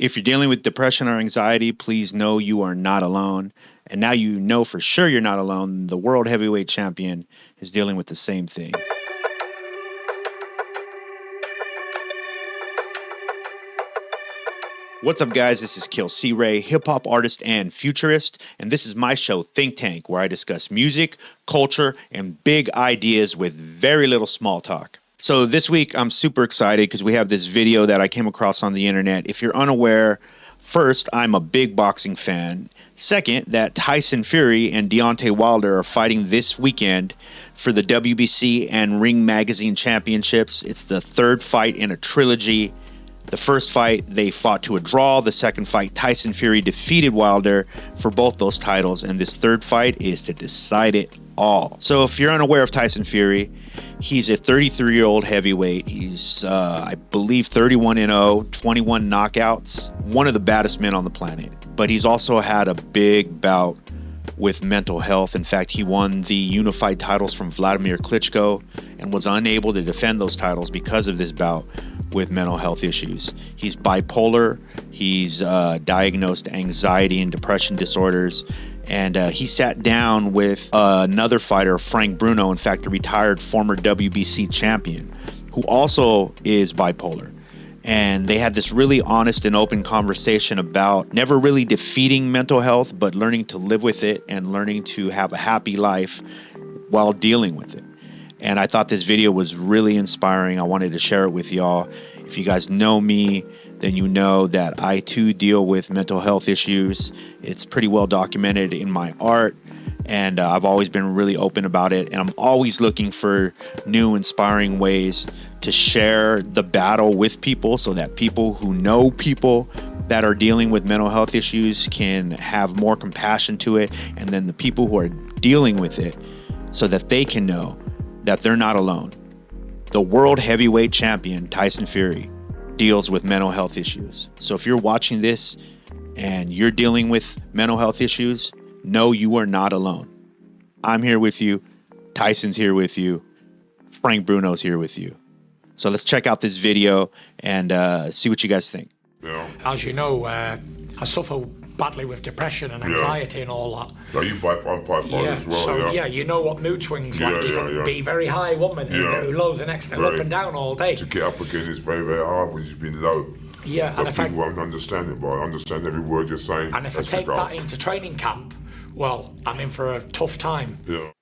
If you're dealing with depression or anxiety, please know you are not alone. And now you know for sure you're not alone. The world heavyweight champion is dealing with the same thing. What's up, guys? This is KILLcRey, hip-hop artist and futurist, and this is my show, Think Tank, where I discuss music, culture, and big ideas with very little small talk. So this week, I'm super excited because we have this video that I came across on the internet. If you're unaware, first, I'm a big boxing fan. Second, that Tyson Fury and Deontay Wilder are fighting this weekend for the WBC and Ring Magazine Championships. It's the third fight in a trilogy. The first fight, they fought to a draw. The second fight, Tyson Fury defeated Wilder for both those titles. And this third fight is to decide it all. So if you're unaware of Tyson Fury, he's a 33-year-old heavyweight. He's, I believe, 31-0, 21 knockouts. One of the baddest men on the planet. But he's also had a big bout with mental health. In fact, he won the unified titles from Vladimir Klitschko and was unable to defend those titles because of this bout with mental health issues. He's bipolar. He's diagnosed anxiety and depression disorders. And he sat down with another fighter, Frank Bruno, in fact, a retired former WBC champion, who also is bipolar. And they had this really honest and open conversation about never really defeating mental health, but learning to live with it and learning to have a happy life while dealing with it. And I thought this video was really inspiring. I wanted to share it with y'all. If you guys know me, then you know that I too deal with mental health issues. It's pretty well documented in my art, and I've always been really open about it. And I'm always looking for new, inspiring ways to share the battle with people so that people who know people that are dealing with mental health issues can have more compassion to it, and then the people who are dealing with it so that they can know that they're not alone. The world heavyweight champion, Tyson Fury, deals with mental health issues. So if you're watching this and you're dealing with mental health issues, know you are not alone. I'm here with you. Tyson's here with you. Frank Bruno's here with you. So let's check out this video and see what you guys think. Yeah. As you know, I suffer badly with depression and anxiety and all that. Now you bipolar as well, so you know what mood swings like. You can be very high one minute and go low the next, and up and down all day. To get up again is very, very hard when you've been low. Yeah, but and people won't understand it, but I understand every word you're saying. And if I take that into training camp, well, I'm in for a tough time. Yeah.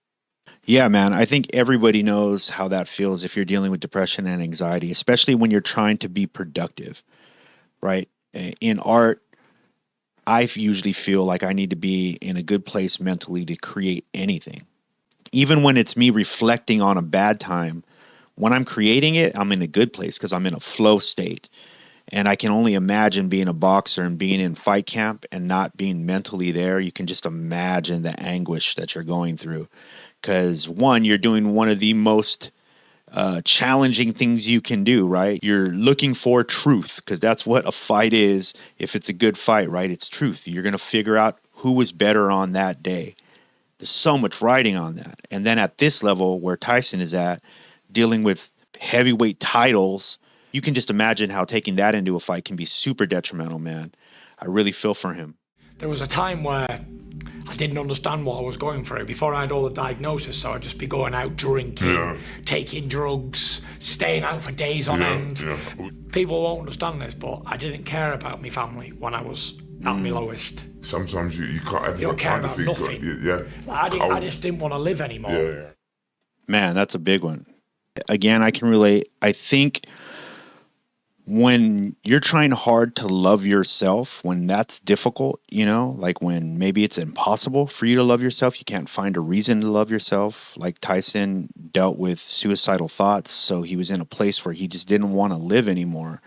Yeah, man, I think everybody knows how that feels if you're dealing with depression and anxiety, especially when you're trying to be productive, right? In art, I usually feel like I need to be in a good place mentally to create anything. Even when it's me reflecting on a bad time, when I'm creating it, I'm in a good place because I'm in a flow state. And I can only imagine being a boxer and being in fight camp and not being mentally there. You can just imagine the anguish that you're going through. Because one, you're doing one of the most challenging things you can do, right? You're looking for truth, because that's what a fight is. If it's a good fight, right? It's truth. You're going to figure out who was better on that day. There's so much writing on that. And then at this level where Tyson is at, dealing with heavyweight titles, you can just imagine how taking that into a fight can be super detrimental, man. I really feel for him. There was a time where I didn't understand what I was going through before I had all the diagnosis, so I'd just be going out drinking, taking drugs, staying out for days on end. People won't understand this, but I didn't care about my family when I was at my lowest. Sometimes you can't have you don't care about nothing. I just didn't want to live anymore. Man, that's a big one. Again, I can relate. I think when you're trying hard to love yourself, when that's difficult, you know, like when maybe it's impossible for you to love yourself, you can't find a reason to love yourself. Like Tyson dealt with suicidal thoughts, so he was in a place where he just didn't want to live anymore.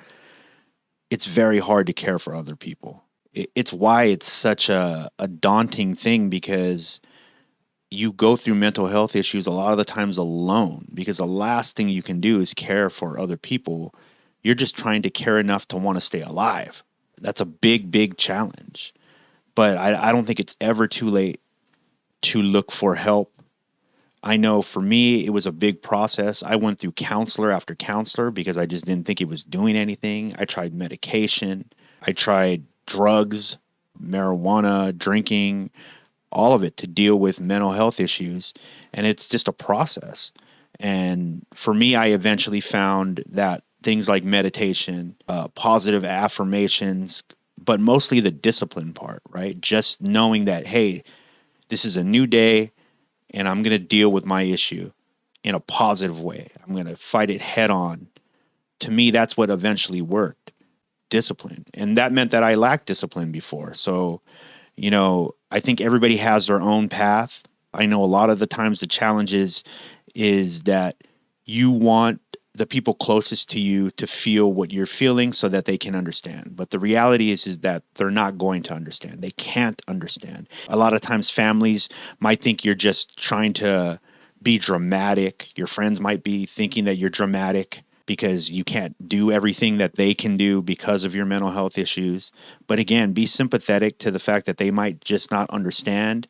It's very hard to care for other people. It's why it's such a daunting thing, because you go through mental health issues a lot of the times alone, because the last thing you can do is care for other people. You're just trying to care enough to want to stay alive. That's a big, big challenge. But I don't think it's ever too late to look for help. I know for me, it was a big process. I went through counselor after counselor because I just didn't think it was doing anything. I tried medication. I tried drugs, marijuana, drinking, all of it to deal with mental health issues. And it's just a process. And for me, I eventually found that things like meditation, positive affirmations, but mostly the discipline part, right? Just knowing that, hey, this is a new day and I'm going to deal with my issue in a positive way. I'm going to fight it head on. To me, that's what eventually worked. Discipline. And that meant that I lacked discipline before. So, I think everybody has their own path. I know a lot of the times the challenge is that you want the people closest to you to feel what you're feeling so that they can understand. But the reality is that they're not going to understand. They can't understand. A lot of times families might think you're just trying to be dramatic. Your friends might be thinking that you're dramatic because you can't do everything that they can do because of your mental health issues. But again, be sympathetic to the fact that they might just not understand.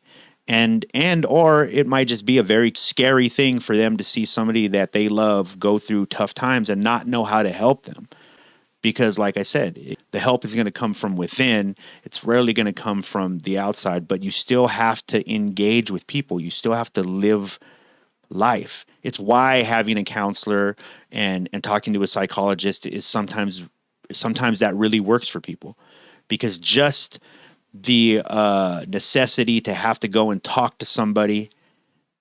Or it might just be a very scary thing for them to see somebody that they love go through tough times and not know how to help them. Because like I said, the help is going to come from within. It's rarely going to come from the outside, but you still have to engage with people. You still have to live life. It's why having a counselor and talking to a psychologist is sometimes that really works for people, because just the necessity to have to go and talk to somebody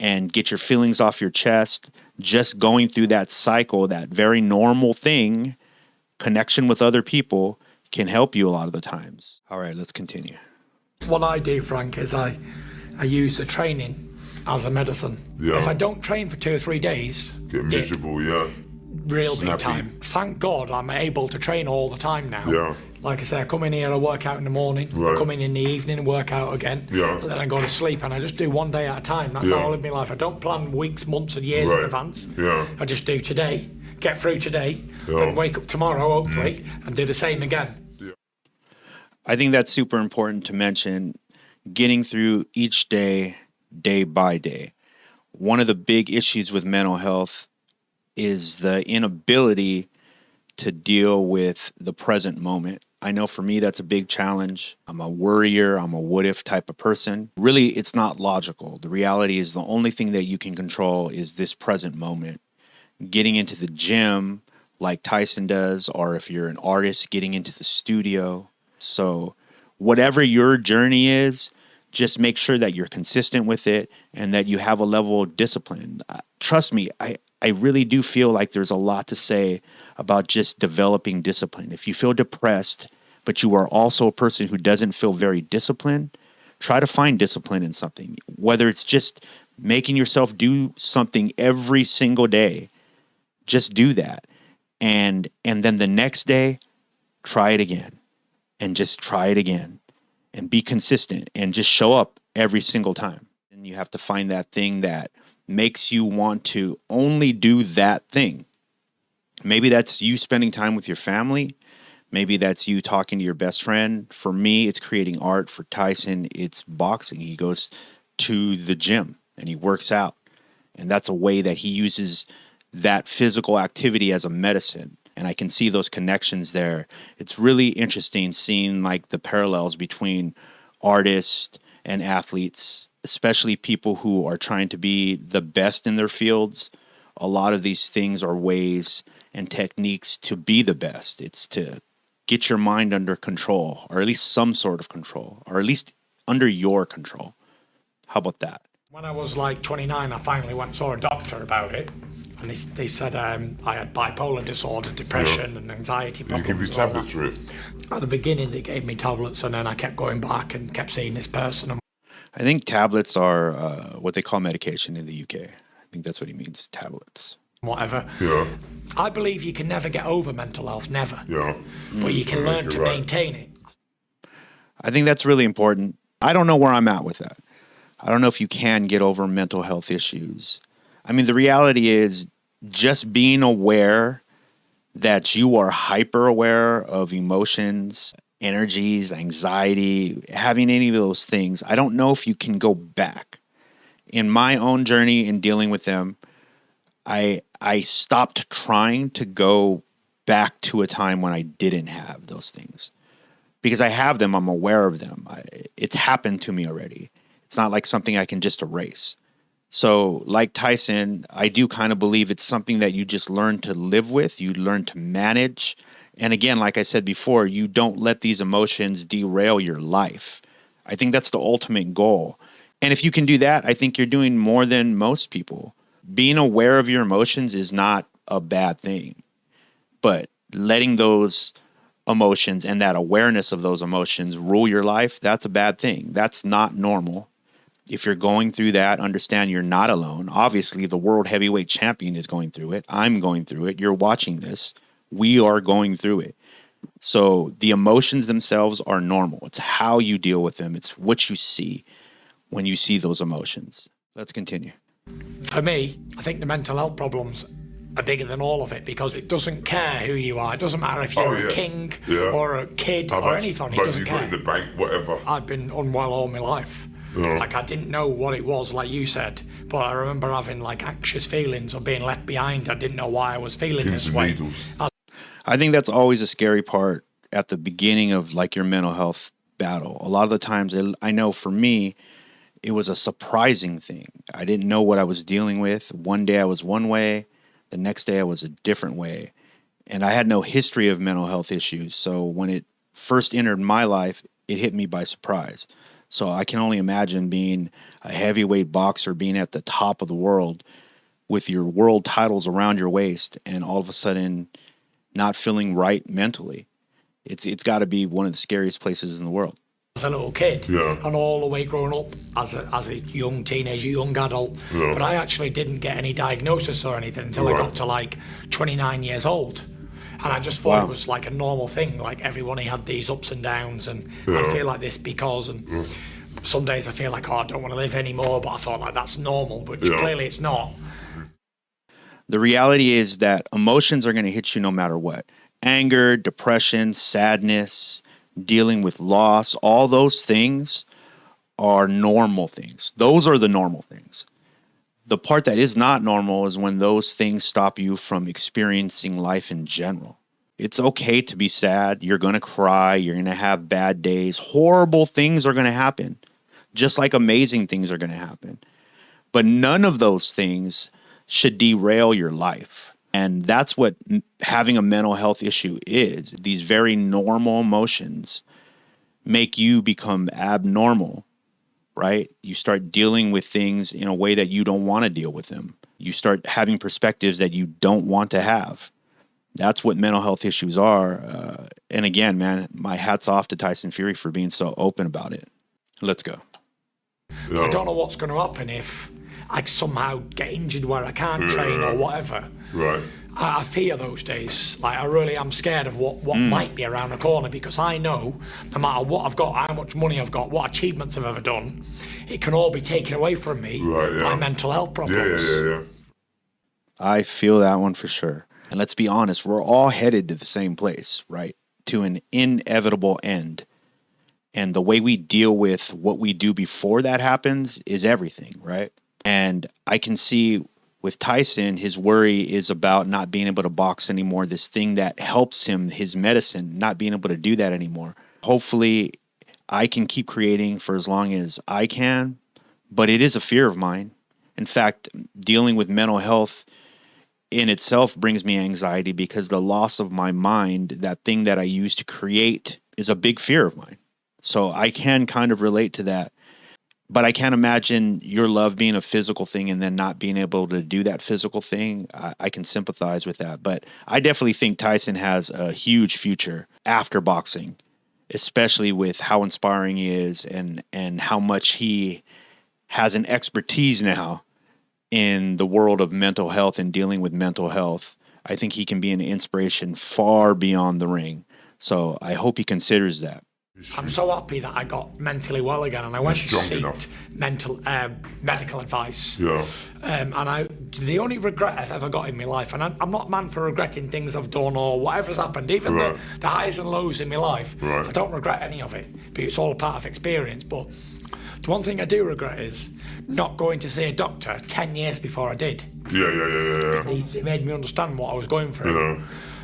and get your feelings off your chest, just going through that cycle, that very normal thing, connection with other people, can help you a lot of the times. All right, let's continue. What I do, Frank, is I use the training as a medicine. Yeah. If I don't train for 2 or 3 days, Get miserable, yeah. real big Snappy. time. Thank God I'm able to train all the time now. Yeah. Like I say, I come in here, I work out in the morning, Right. I come in the evening and work out again, Yeah. and then I go to sleep, and I just do one day at a time. That's Yeah. how I live my life. I don't plan weeks, months and years in Right. advance. Yeah. I just do today, get through today, Yeah. then wake up tomorrow, hopefully, and do the same again. I think that's super important to mention, getting through each day, day by day. One of the big issues with mental health is the inability to deal with the present moment. I know for me, that's a big challenge. I'm a worrier. I'm a what if type of person. Really, it's not logical. The reality is the only thing that you can control is this present moment. Getting into the gym like Tyson does, or if you're an artist, getting into the studio. So whatever your journey is, just make sure that you're consistent with it and that you have a level of discipline. Trust me, I really do feel like there's a lot to say about just developing discipline. If you feel depressed, but you are also a person who doesn't feel very disciplined, try to find discipline in something. Whether it's just making yourself do something every single day, just do that. And then the next day, try it again. And just try it again. And be consistent and just show up every single time. And you have to find that thing that makes you want to only do that thing. Maybe that's you spending time with your family. Maybe that's you talking to your best friend. For me, it's creating art. For Tyson, it's boxing. He goes to the gym and he works out. And that's a way that he uses that physical activity as a medicine. And I can see those connections there. It's really interesting seeing like the parallels between artists and athletes, especially people who are trying to be the best in their fields. A lot of these things are ways and techniques to be the best. It's to get your mind under control, or at least some sort of control, or at least under your control. How about that? When I was like 29, I finally went and saw a doctor about it. And they said I had bipolar disorder, depression, and anxiety Did you problems. give you tablets for it? At the beginning, they gave me tablets, and then I kept going back and kept seeing this person. I think tablets are what they call medication in the UK. I think that's what he means, tablets. Whatever. Yeah. I believe you can never get over mental health, never. Yeah. But you can learn to You're right. maintain it. I think that's really important. I don't know where I'm at with that. I don't know if you can get over mental health issues. I mean, the reality is just being aware that you are hyper aware of emotions, energies, anxiety, having any of those things. I don't know if you can go back. In my own journey in dealing with them, I stopped trying to go back to a time when I didn't have those things. because I have them, I'm aware of them. It's happened to me already. It's not like something I can just erase. So like Tyson, I do kind of believe it's something that you just learn to live with, you learn to manage. And again, like I said before, you don't let these emotions derail your life. I think that's the ultimate goal. And if you can do that, I think you're doing more than most people. Being aware of your emotions is not a bad thing, but letting those emotions and that awareness of those emotions rule your life, that's a bad thing. That's not normal. If you're going through that, understand you're not alone. Obviously, the world heavyweight champion is going through it. I'm going through it. You're watching this. We are going through it. So the emotions themselves are normal. It's how you deal with them. It's what you see when you see those emotions. Let's continue. For me, I think the mental health problems are bigger than all of it, because it doesn't care who you are. It doesn't matter if you're a king or a kid or anything. It doesn't care. In the bank, whatever. I've been unwell all my life. Like, I didn't know what it was, like you said, but I remember having like anxious feelings or being left behind. I didn't know why I was feeling this way. I think that's always a scary part at the beginning of like your mental health battle. A lot of the times, I know for me, it was a surprising thing. I didn't know what I was dealing with. One day I was one way, the next day I was a different way. And I had no history of mental health issues. So when it first entered my life, it hit me by surprise. So I can only imagine being a heavyweight boxer, being at the top of the world with your world titles around your waist, and all of a sudden not feeling right mentally. It's got to be one of the scariest places in the world. As a little kid, and all the way growing up as a young teenager, young adult. But I actually didn't get any diagnosis or anything until I got to like 29 years old. And I just thought it was like a normal thing. Like everyone had these ups and downs, and I feel like this because, and some days I feel like, oh, I don't want to live anymore, but I thought like that's normal, but clearly it's not. The reality is that emotions are going to hit you no matter what. Anger, depression, sadness, dealing with loss, all those things are normal things. Those are the normal things. The part that is not normal is when those things stop you from experiencing life in general. It's okay to be sad. You're going to cry. You're going to have bad days. Horrible things are going to happen, just like amazing things are going to happen. But none of those things should derail your life. And that's what having a mental health issue is. These very normal emotions make you become abnormal, right? You start dealing with things in a way that you don't want to deal with them. You start having perspectives that you don't want to have. That's what mental health issues are. And again, man, my hat's off to Tyson Fury for being so open about it. Let's go. I don't know what's going to happen if I somehow get injured where I can't train or whatever. Right. I fear those days. Like, I really am scared of what might be around the corner, because I know no matter what I've got, how much money I've got, what achievements I've ever done, it can all be taken away from me by mental health problems. Yeah. I feel that one for sure. And let's be honest, we're all headed to the same place, right? To an inevitable end. And the way we deal with what we do before that happens is everything, right? And I can see with Tyson, his worry is about not being able to box anymore, this thing that helps him, his medicine, not being able to do that anymore. Hopefully, I can keep creating for as long as I can, but it is a fear of mine. In fact, dealing with mental health in itself brings me anxiety, because the loss of my mind, that thing that I used to create, is a big fear of mine. So I can kind of relate to that. But I can't imagine your love being a physical thing and then not being able to do that physical thing. I can sympathize with that. But I definitely think Tyson has a huge future after boxing, especially with how inspiring he is and how much he has an expertise now in the world of mental health and dealing with mental health. I think he can be an inspiration far beyond the ring. So I hope he considers that. I'm so happy that I got mentally well again, and I went to seek medical advice. Yeah. And the only regret I've ever got in my life, and I'm not a man for regretting things I've done or whatever's happened, even the highs and lows in my life. Right. I don't regret any of it, but it's all a part of experience. But the one thing I do regret is not going to see a doctor 10 years before I did. Yeah. It made me understand what I was going through. Yeah.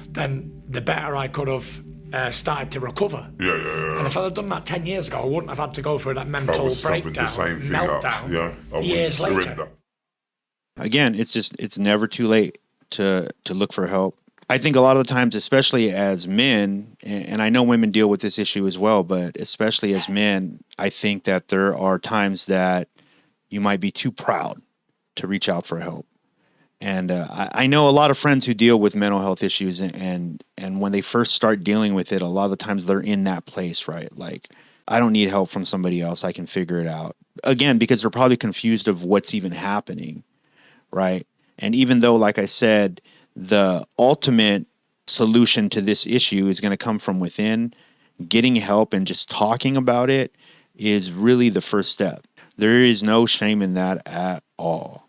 Then the better I could have started to recover. Yeah. And if I'd have done that 10 years ago, I wouldn't have had to go through that I mental was stopping breakdown, the same thing meltdown, up. I years wouldn't later. surrender. Again, it's never too late to look for help. I think a lot of the times, especially as men, and I know women deal with this issue as well, but especially as men, I think that there are times that you might be too proud to reach out for help. And I know a lot of friends who deal with mental health issues, and when they first start dealing with it, a lot of the times they're in that place, right? Like, I don't need help from somebody else. I can figure it out. Again, because they're probably confused of what's even happening, right? And even though, like I said, the ultimate solution to this issue is going to come from within, getting help and just talking about it is really the first step. There is no shame in that at all.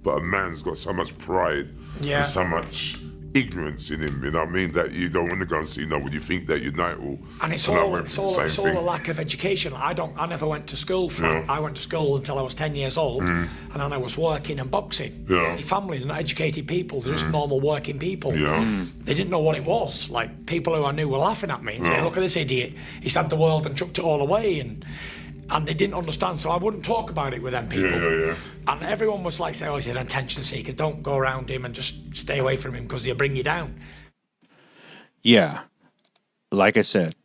But a man's got so much pride and so much ignorance in him, you know what I mean, that you don't want to go and see nobody. You think that you're Nigel. And it's all a lack of education. I never went to school for that. I went to school until I was 10 years old, and then I was working and boxing. My family, they're not educated people, they're just normal working people. They didn't know what it was. Like, people who I knew were laughing at me and saying, look at this idiot, he's had the world and chucked it all away, and they didn't understand, so I wouldn't talk about it with them people. And everyone was like, saying, oh, he's an attention seeker, don't go around him and just stay away from him because he'll bring you down. Yeah. Like I said,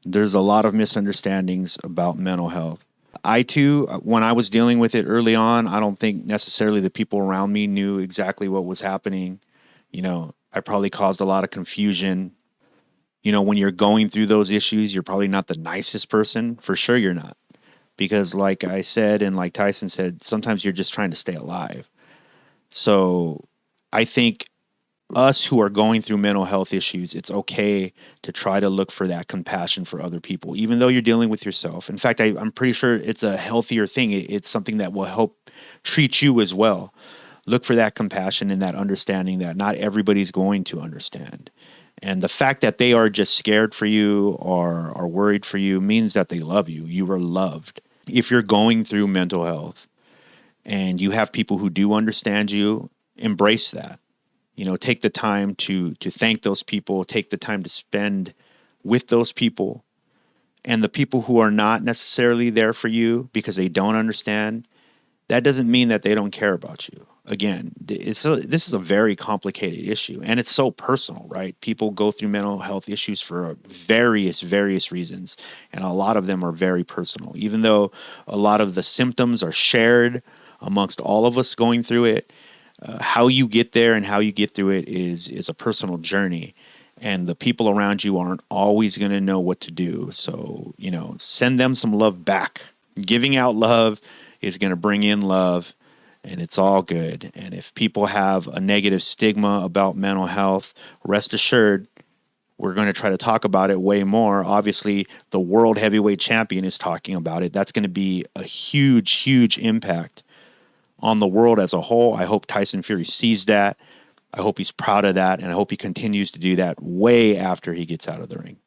there's a lot of misunderstandings about mental health. I too, when I was dealing with it early on, I don't think necessarily the people around me knew exactly what was happening. You know, I probably caused a lot of confusion. You know, when you're going through those issues, you're probably not the nicest person. For sure you're not. Because like I said, and like Tyson said, sometimes you're just trying to stay alive. So I think us who are going through mental health issues, it's okay to try to look for that compassion for other people, even though you're dealing with yourself. In fact, I'm pretty sure it's a healthier thing. It's something that will help treat you as well. Look for that compassion and that understanding that not everybody's going to understand. And the fact that they are just scared for you or are worried for you means that they love you. You are loved. If you're going through mental health and you have people who do understand you, embrace that. You know, take the time to thank those people, take the time to spend with those people. And the people who are not necessarily there for you because they don't understand, that doesn't mean that they don't care about you. Again, this is a very complicated issue, and it's so personal, right? People go through mental health issues for various reasons, and a lot of them are very personal. Even though a lot of the symptoms are shared amongst all of us going through it, how you get there and how you get through it is a personal journey, and the people around you aren't always going to know what to do. So, you know, send them some love back. Giving out love is going to bring in love. And it's all good. And if people have a negative stigma about mental health, rest assured, we're going to try to talk about it way more. Obviously, the world heavyweight champion is talking about it. That's going to be a huge impact on the world as a whole. I hope Tyson Fury sees that. I hope he's proud of that. And I hope he continues to do that way after he gets out of the ring.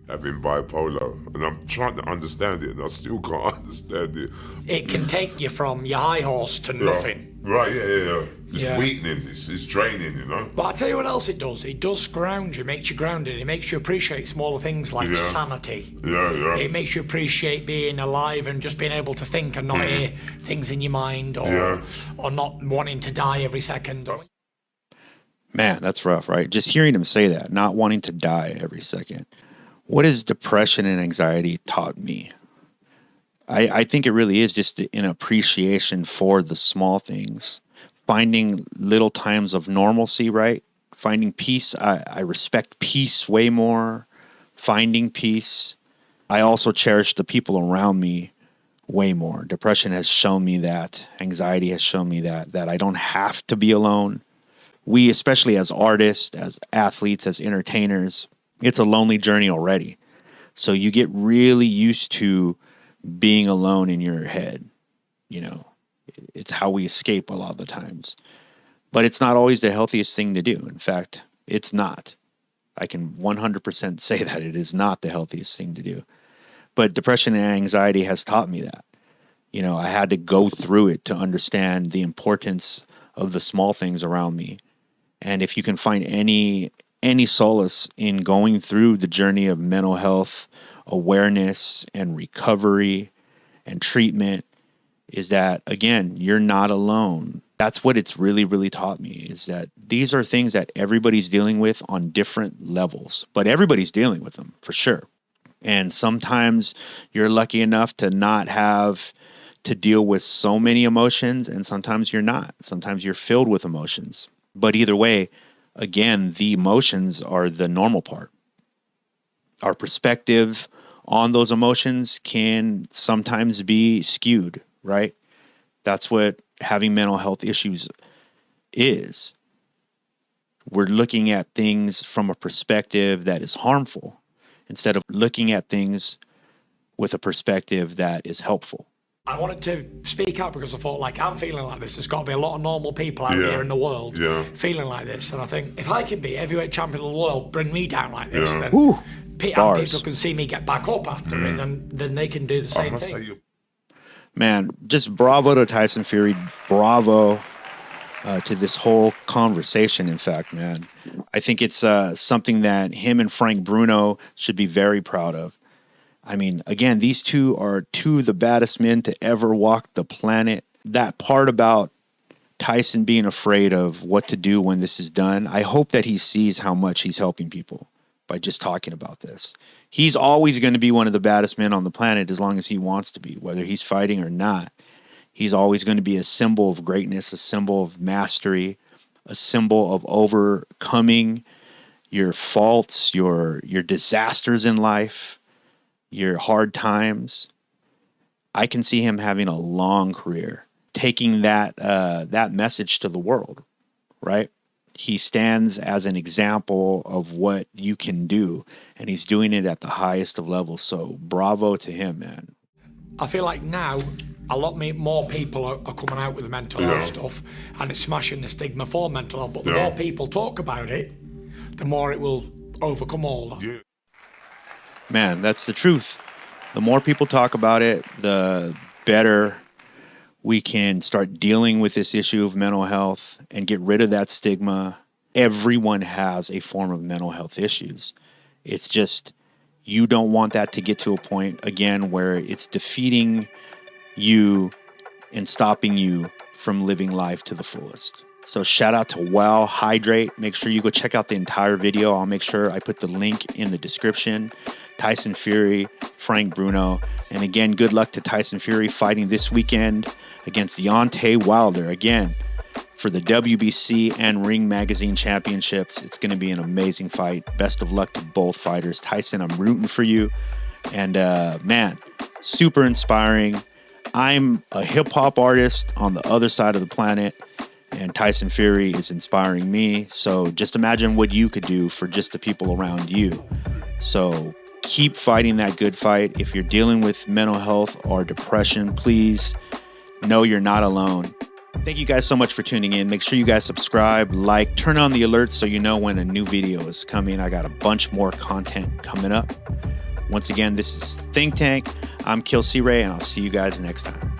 Having bipolar, and I'm trying to understand it, and I still can't understand it. It can take you from your high horse to nothing. Right, yeah. It's weakening, it's draining, you know. But I tell you what else it does. It does ground you, makes you grounded. It makes you appreciate smaller things like sanity. Yeah. It makes you appreciate being alive and just being able to think and not hear things in your mind or not wanting to die every second. Man, that's rough, right? Just hearing him say that, not wanting to die every second. What has depression and anxiety taught me? I think it really is just an appreciation for the small things, finding little times of normalcy, right? Finding peace. I respect peace way more, finding peace. I also cherish the people around me way more. Depression has shown me that. Anxiety has shown me that I don't have to be alone. We, especially as artists, as athletes, as entertainers, it's a lonely journey already. So you get really used to being alone in your head. You know, it's how we escape a lot of the times. But it's not always the healthiest thing to do. In fact, it's not. I can 100% say that it is not the healthiest thing to do. But depression and anxiety has taught me that. You know, I had to go through it to understand the importance of the small things around me. And if you can find any any solace in going through the journey of mental health awareness and recovery and treatment is that, again, you're not alone. That's what it's really, really taught me, is that these are things that everybody's dealing with on different levels, but everybody's dealing with them for sure. And sometimes you're lucky enough to not have to deal with so many emotions, and sometimes you're not. Sometimes you're filled with emotions. But either way, again, the emotions are the normal part. Our perspective on those emotions can sometimes be skewed, right? That's what having mental health issues is. We're looking at things from a perspective that is harmful instead of looking at things with a perspective that is helpful. I wanted to speak out because I thought, like, I'm feeling like this. There's got to be a lot of normal people out here in the world feeling like this. And I think if I can be heavyweight champion of the world, bring me down like this, then people can see me get back up after it, and then they can do the same thing. Man, just bravo to Tyson Fury. Bravo to this whole conversation, in fact, man. I think it's something that him and Frank Bruno should be very proud of. I mean, again, these two are two of the baddest men to ever walk the planet. That part about Tyson being afraid of what to do when this is done, I hope that he sees how much he's helping people by just talking about this. He's always going to be one of the baddest men on the planet as long as he wants to be, whether he's fighting or not. He's always going to be a symbol of greatness, a symbol of mastery, a symbol of overcoming your faults, your disasters in life, your hard times. I can see him having a long career, taking that message to the world, right? He stands as an example of what you can do, and he's doing it at the highest of levels. So bravo to him, man. I feel like now a lot more people are coming out with mental health stuff, and it's smashing the stigma for mental health. But the more people talk about it, the more it will overcome all that. Man, that's the truth. The more people talk about it, the better we can start dealing with this issue of mental health and get rid of that stigma. Everyone has a form of mental health issues. It's just you don't want that to get to a point, again, where it's defeating you and stopping you from living life to the fullest. So shout out to WOW Hydrate. Make sure you go check out the entire video. I'll make sure I put the link in the description. Tyson Fury, Frank Bruno. And again, good luck to Tyson Fury fighting this weekend against Deontay Wilder. Again, for the WBC and Ring Magazine Championships. It's going to be an amazing fight. Best of luck to both fighters. Tyson, I'm rooting for you. And man, super inspiring. I'm a hip-hop artist on the other side of the planet, and Tyson Fury is inspiring me. So just imagine what you could do for just the people around you. So keep fighting that good fight. If you're dealing with mental health or depression, please know you're not alone. Thank you guys so much for tuning in. Make sure you guys subscribe, like, turn on the alerts so you know when a new video is coming. I got a bunch more content coming up. Once again, this is Think Tank. I'm KILLcRey, and I'll see you guys next time.